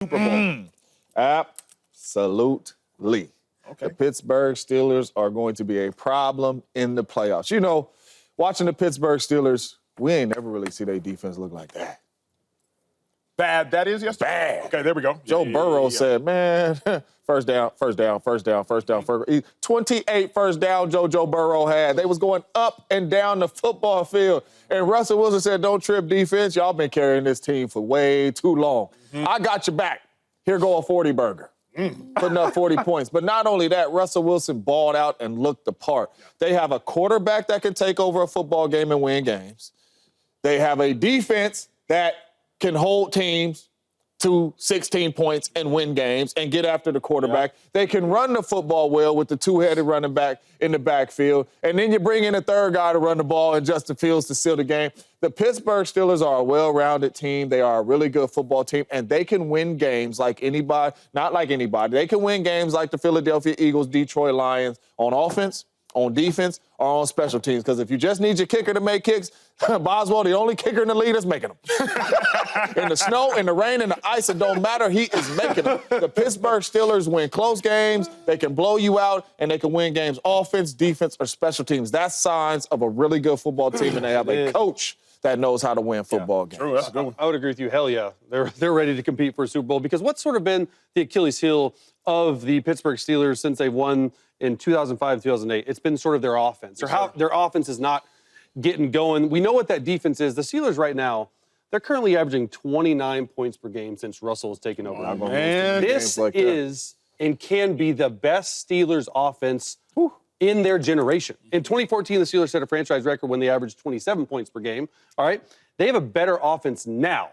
Super Bowl. Absolutely. Okay. The Pittsburgh Steelers are going to be a problem in the playoffs. You know, watching the Pittsburgh Steelers, we ain't never really see their defense look like that. Bad, that is yesterday? Bad. Okay, there we go. Joe Burrow said, man, first down. 28 first down Joe Burrow had. They was going up and down the football field. And Russell Wilson said, don't trip defense. Y'all been carrying this team for way too long. I got your back. Here go a 40 burger. Putting up 40 points. But not only that, Russell Wilson balled out and looked the part. They have a quarterback that can take over a football game and win games. They have a defense that can hold teams to 16 points and win games and get after the quarterback. They can run the football well with the two-headed running back in the backfield. And then you bring in a third guy to run the ball and Justin Fields to seal the game. The Pittsburgh Steelers are a well-rounded team. They are a really good football team, and they can win games like anybody, not like anybody. They can win games like the Philadelphia Eagles, Detroit Lions on offense, on defense, or on special teams. Because if you just need your kicker to make kicks, Boswell, the only kicker in the league, is making them. In the snow, in the rain, in the ice, it don't matter. He is making them. The Pittsburgh Steelers win close games. They can blow you out, and they can win games offense, defense, or special teams. That's signs of a really good football team, and they have a coach that knows how to win football games. True, that's a good one. I would agree with you. Hell yeah. They're ready to compete for a Super Bowl because what's sort of been the Achilles heel of the Pittsburgh Steelers since they won in 2005, 2008? It's been sort of their offense, or how their offense is not getting going. We know what that defense is. The Steelers right now, they're currently averaging 29 points per game since Russell has taken over. Man. This is and can be the best Steelers offense in their generation. In 2014, the Steelers set a franchise record when they averaged 27 points per game, all right? They have a better offense now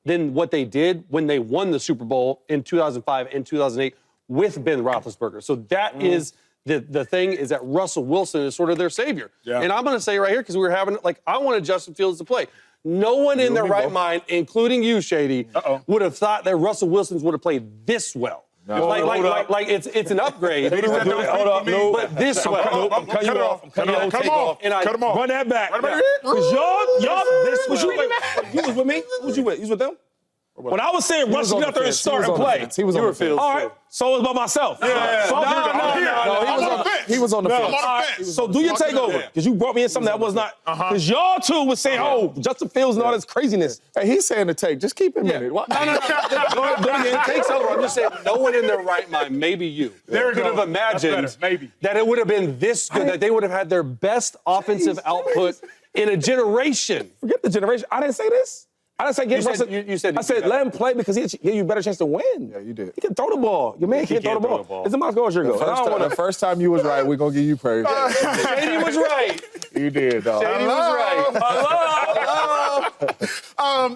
than what they did when they won the Super Bowl in 2005 and 2008 with Ben Roethlisberger. So that is the thing, is that Russell Wilson is sort of their savior. Yeah. And I'm going to say right here, because we were having, like, I wanted Justin Fields to play. No one in their right mind, including you, Shady, would have thought that Russell Wilson would have played this well. No. Like it's an upgrade. Hold up, no. But this well. I'm cutting you off. Cut him off. Run that back. Because this was you. You was with me? Who was you with? You was with them? When I was saying Russ get out there and start and play. He was on the fence. All right, so it was by myself. He was on the fence. All right, so do your takeover, because you brought me in something that was not. Because y'all two was saying, oh, Justin Fields and all this craziness. Hey, he's saying to take. Just keep him in it. What? No. Takes over. I'm just saying, no one in their right mind, maybe you, could have imagined that it would have been this good, that they would have had their best offensive output in a generation. Forget the generation. I didn't say this. I didn't say you said I said let him play because he'll give you a better chance to win. Yeah, you did. He can throw the ball. Your man can't throw the ball. Is it my goal or your goal? The first time you was right, we're going to give you praise. Shady was right. You did, dog. Shady was right.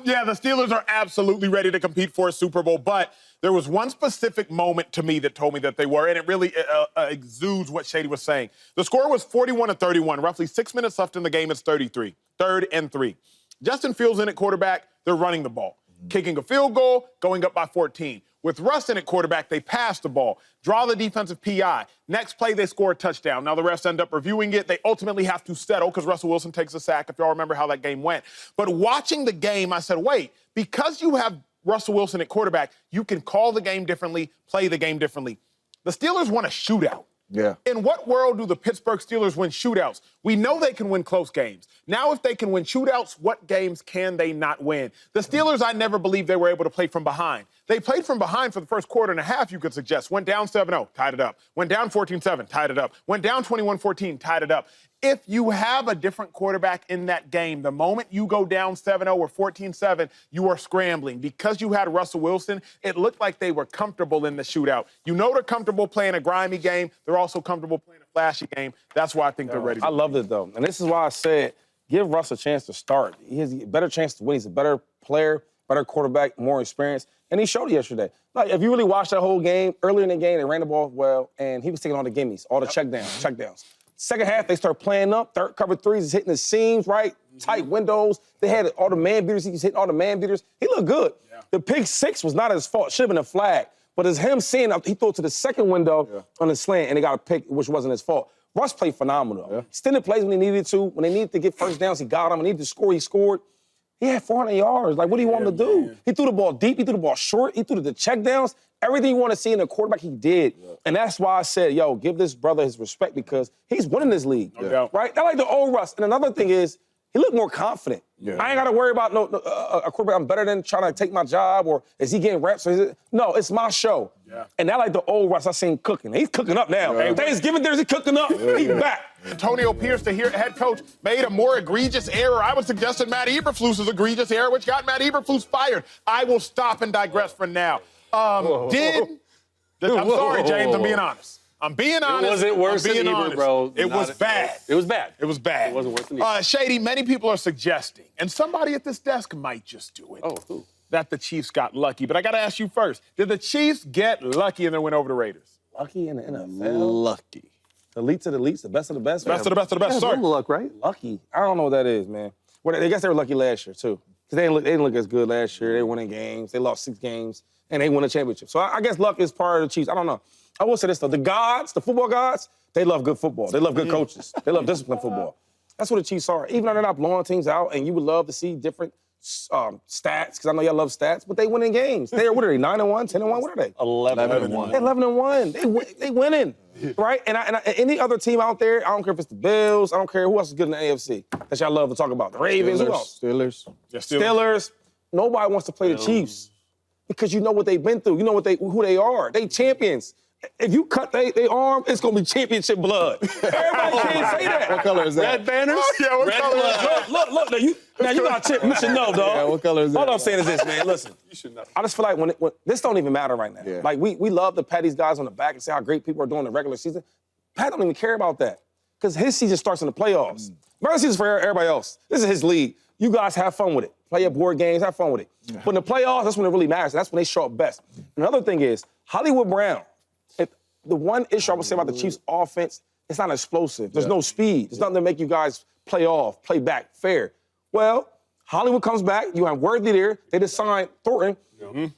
Yeah, the Steelers are absolutely ready to compete for a Super Bowl, but there was one specific moment to me that told me that they were, and it really exudes what Shady was saying. The score was 41-31. Roughly 6 minutes left in the game. It's 33. 3rd and 3. Justin Fields in at quarterback, they're running the ball. Kicking a field goal, going up by 14. With Russ in at quarterback, they pass the ball, draw the defensive PI. Next play, they score a touchdown. Now the refs end up reviewing it. They ultimately have to settle because Russell Wilson takes a sack, if y'all remember how that game went. But watching the game, I said, wait, because you have Russell Wilson at quarterback, you can call the game differently, play the game differently. The Steelers want a shootout. Yeah. In what world do the Pittsburgh Steelers win shootouts? We know they can win close games. Now, if they can win shootouts, what games can they not win? The Steelers, I never believed they were able to play from behind. They played from behind for the first quarter and a half, you could suggest. Went down 7-0, tied it up. Went down 14-7, tied it up. Went down 21-14, tied it up. If you have a different quarterback in that game, the moment you go down 7-0 or 14-7, you are scrambling. Because you had Russell Wilson, it looked like they were comfortable in the shootout. You know they're comfortable playing a grimy game. They're also comfortable playing a flashy game. That's why I think they're ready. I loved it, though. And this is why I said give Russ a chance to start. He has a better chance to win. He's a better player, better quarterback, more experience. And he showed it yesterday. Like, if you really watched that whole game, earlier in the game, they ran the ball well, and he was taking all the gimmies, all the checkdowns. Second half, they start playing up. Third cover threes, he's hitting the seams, right? Tight windows. They had all the man beaters. He was hitting all the man beaters. He looked good. Yeah. The pick six was not his fault. Should have been a flag. But it's him seeing, he threw it to the second window on the slant, and they got a pick, which wasn't his fault. Russ played phenomenal. Yeah. Extended plays when he needed to. When they needed to get first downs, he got them. When he needed to score, he scored. He had 400 yards. Like, what do you want him to do? Man. He threw the ball deep. He threw the ball short. He threw the checkdowns. Everything you want to see in a quarterback, he did. Yeah. And that's why I said, yo, give this brother his respect because he's winning this league. No doubt. Right? That's like the old Russ. And another thing is, he looked more confident. Yeah. I ain't got to worry about a quarterback I'm better than trying to take my job or is he getting reps? Or is it? No, it's my show. Yeah. And that like the old Russ I seen cooking. He's cooking up now. Yeah. Thanksgiving dinners, he's cooking up. Yeah. He's back. Antonio Pierce, the head coach, made a more egregious error. I would suggest Matt Eberflus's egregious error, which got Matt Eberflus fired. I will stop and digress for now. I'm sorry, James, I'm being honest. I'm being honest. It wasn't worse than Eber, bro. It was bad. It was bad. It was bad. It wasn't worse than Eber. Shady, many people are suggesting, and somebody at this desk might just do it, who? that the Chiefs got lucky. But I got to ask you first, did the Chiefs get lucky in their win over the Raiders? Lucky in the NFL? Lucky. The elites of the elites, the best of the best. Best of the best of the best. Yeah, Sorry. luck, right? Lucky. I don't know what that is, man. Well, I guess they were lucky last year, too. Because they didn't look as good last year. They won in games. They lost 6 games, and they won a championship. So I guess luck is part of the Chiefs. I don't know. I will say this, though. The gods, the football gods, they love good football. They love good coaches. They love disciplined football. That's what the Chiefs are. Even though they're not blowing teams out, and you would love to see different stats, because I know y'all love stats, but they win in games. What are they, 9-1, 10-1? What are they? 11-1. They're 11-1. They winning, right? And any other team out there, I don't care if it's the Bills, I don't care who else is good in the AFC that y'all love to talk about. The Ravens, who else? Steelers. Yeah, Steelers. Nobody wants to play the Chiefs because you know what they've been through. You know who they are. They champions. If you cut their arm, it's going to be championship blood. Everybody can't say that. What color is that? Red banners? Yeah, what color is that? Look. Now you got a chip. You should know, dog. Yeah, what color is that? All I'm saying is this, man. Listen. You should know. I just feel like when this don't even matter right now. Yeah. Like, we love to pat these guys on the back and say how great people are doing in the regular season. Pat don't even care about that because his season starts in the playoffs. Regular season's for everybody else. This is his league. You guys have fun with it. Play your board games, have fun with it. Yeah. But in the playoffs, that's when it really matters. That's when they show up best. Another thing is, Hollywood Brown, the one issue I would say about the Chiefs' offense, it's not explosive. There's no speed. There's nothing to make you guys play off, play back fair. Well, Hollywood comes back. You have Worthy there. They just signed Thornton.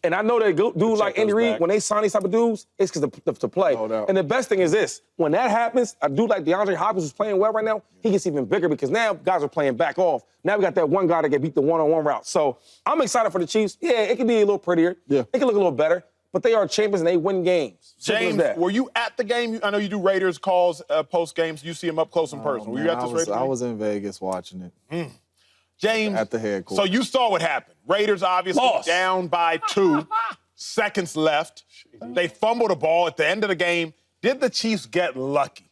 And I know that dudes like Andy Reid, when they sign these type of dudes, it's because to play. No. And the best thing is this. When that happens, a dude like DeAndre Hopkins who's playing well right now, he gets even bigger because now guys are playing back off. Now we got that one guy that can beat the one-on-one route. So I'm excited for the Chiefs. Yeah, it can be a little prettier. Yeah. It can look a little better. But they are champions and they win games. James, were you at the game? I know you do Raiders calls post games. You see them up close and personal. Were you at this Raiders game? I was in Vegas watching it. James, at the headquarters. So you saw what happened. Raiders obviously down by 2 seconds left. They fumbled the ball at the end of the game. Did the Chiefs get lucky?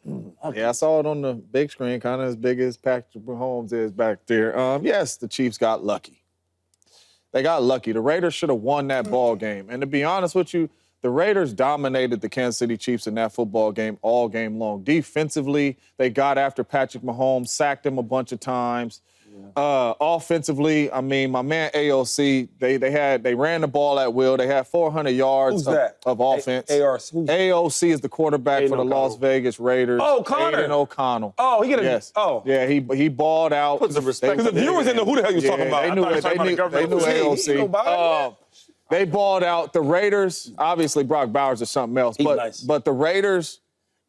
Yeah, I saw it on the big screen, kind of as big as Patrick Mahomes is back there. Yes, the Chiefs got lucky. They got lucky. The Raiders should have won that ball game. And to be honest with you, the Raiders dominated the Kansas City Chiefs in that football game all game long. Defensively, they got after Patrick Mahomes, sacked him a bunch of times. Offensively, I mean, my man AOC, they ran the ball at will. They had 400 yards of offense. AOC is the quarterback for the Las Vegas Raiders. Oh, Connor. Aiden O'Connell. Oh, he got a yes. Oh, yeah, he balled out. Put some respect. Because the viewers didn't know who the hell you was talking about. They knew AOC. They balled out. The Raiders, obviously Brock Bowers is something else, but the Raiders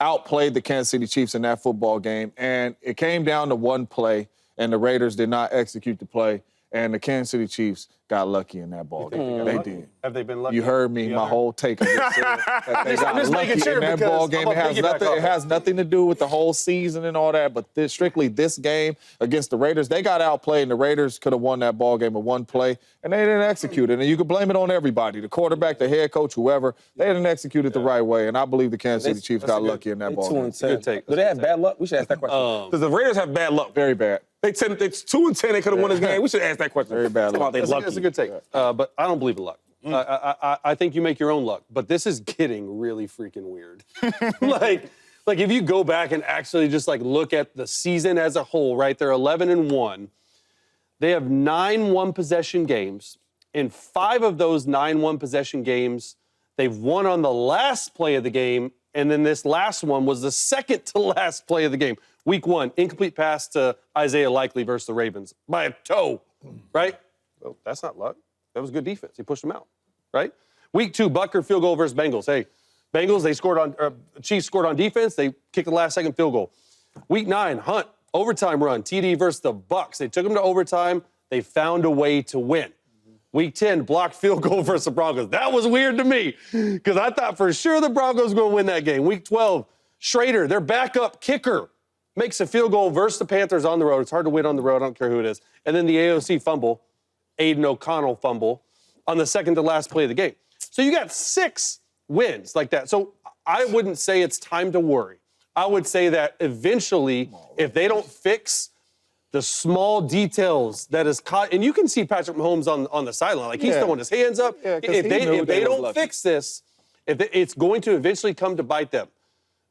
outplayed the Kansas City Chiefs in that football game, and it came down to one play. And the Raiders did not execute the play, and the Kansas City Chiefs got lucky in that ball game. They did. Have they been lucky? You heard me, my whole take on this. They got lucky in that ball game. It has nothing to do with the whole season and all that, but strictly this game against the Raiders, they got outplayed, and the Raiders could have won that ball game with one play, and they didn't execute it. And you can blame it on everybody, the quarterback, the head coach, whoever. They didn't execute it the right way, and I believe the Kansas City Chiefs got lucky in that ball game. Good take. Do they have bad luck? We should ask that question. Does the Raiders have bad luck? Very bad. It's 2-10. They could have won this game. We should ask that question. Very bad luck. That's a good take. But I don't believe in luck. I think you make your own luck. But this is getting really freaking weird. like if you go back and actually just look at the season as a whole, right? They're 11-1. They have 9 one-possession games. In 5 of those 9 one-possession games, they've won on the last play of the game. And then this last one was the second to last play of the game. Week 1, incomplete pass to Isaiah Likely versus the Ravens by a toe, right? Well, that's not luck. That was good defense. He pushed them out, right? Week 2, Butker field goal versus Bengals. Hey, Bengals, Chiefs scored on defense. They kicked the last-second field goal. Week 9, Hunt, overtime run, TD versus the Bucs. They took them to overtime. They found a way to win. Week 10, blocked field goal versus the Broncos. That was weird to me because I thought for sure the Broncos were going to win that game. Week 12, Schrader, their backup kicker, makes a field goal versus the Panthers on the road. It's hard to win on the road. I don't care who it is. And then the AOC fumble, Aiden O'Connell fumble, on the second to last play of the game. So you got 6 wins like that. So I wouldn't say it's time to worry. I would say that eventually, if they don't fix the small details that is caught, and you can see Patrick Mahomes on the sideline, like he's throwing his hands up. Yeah, if they don't fix this, it's going to eventually come to bite them,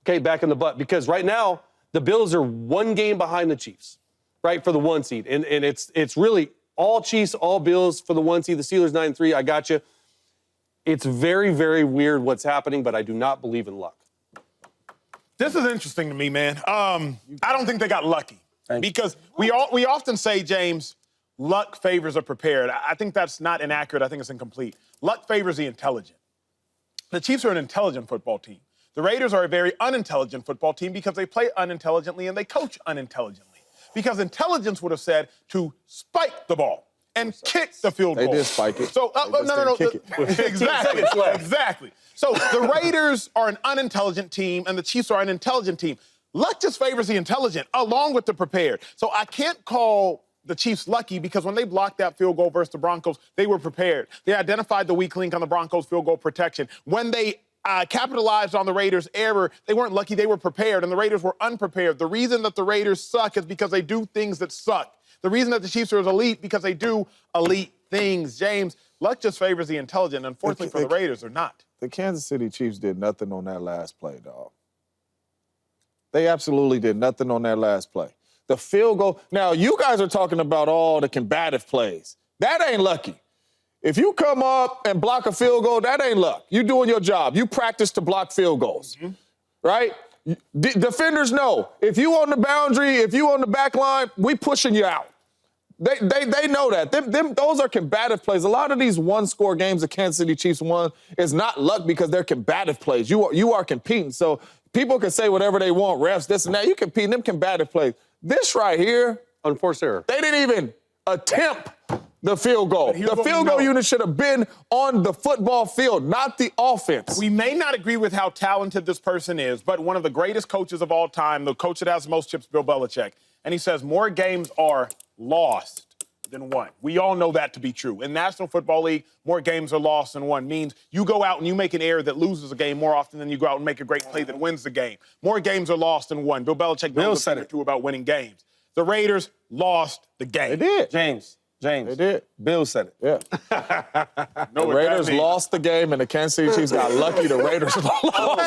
okay, back in the butt. Because right now, the Bills are 1 game behind the Chiefs, right, for the 1 seed. And it's really all Chiefs, all Bills for the 1 seed. The Steelers 9-3, I got you. It's very, very weird what's happening, but I do not believe in luck. This is interesting to me, man. I don't think they got lucky. Because we often say, James, luck favors the prepared. I think that's not inaccurate. I think it's incomplete. Luck favors the intelligent. The Chiefs are an intelligent football team. The Raiders are a very unintelligent football team because they play unintelligently and they coach unintelligently. Because intelligence would have said to spike the ball and kick the field goal. They did spike it. So, no. Exactly. Exactly. So the Raiders are an unintelligent team and the Chiefs are an intelligent team. Luck just favors the intelligent, along with the prepared. So I can't call the Chiefs lucky because when they blocked that field goal versus the Broncos, they were prepared. They identified the weak link on the Broncos' field goal protection. When they capitalized on the Raiders' error, they weren't lucky, they were prepared, and the Raiders were unprepared. The reason that the Raiders suck is because they do things that suck. The reason that the Chiefs are elite because they do elite things. James, luck just favors the intelligent. Unfortunately for the Raiders, they're not. The Kansas City Chiefs did nothing on that last play, dog. They absolutely did nothing on that last play. The field goal. Now, you guys are talking about all the combative plays. That ain't lucky. If you come up and block a field goal, that ain't luck. You doing your job. You practice to block field goals, right? Defenders know. If you on the boundary, if you on the back line, we pushing you out. They know that. Those are combative plays. A lot of these one-score games the Kansas City Chiefs won is not luck because they're combative plays. You are competing. So people can say whatever they want, refs, this and that. You compete in them combative plays. This right here, unforced error. They didn't even attempt the field goal. The field goal unit should have been on the football field, not the offense. We may not agree with how talented this person is, but one of the greatest coaches of all time, the coach that has the most chips, Bill Belichick, and he says more games are lost than won. We all know that to be true. In National Football League, more games are lost than won means you go out and you make an error that loses a game more often than you go out and make a great play that wins the game. More games are lost than won. Bill Belichick knows a thing or two about winning games. The Raiders lost the game. They did. James. They did. Bill said it. Yeah. The Raiders lost the game, and the Kansas City Chiefs got lucky. The Raiders lost.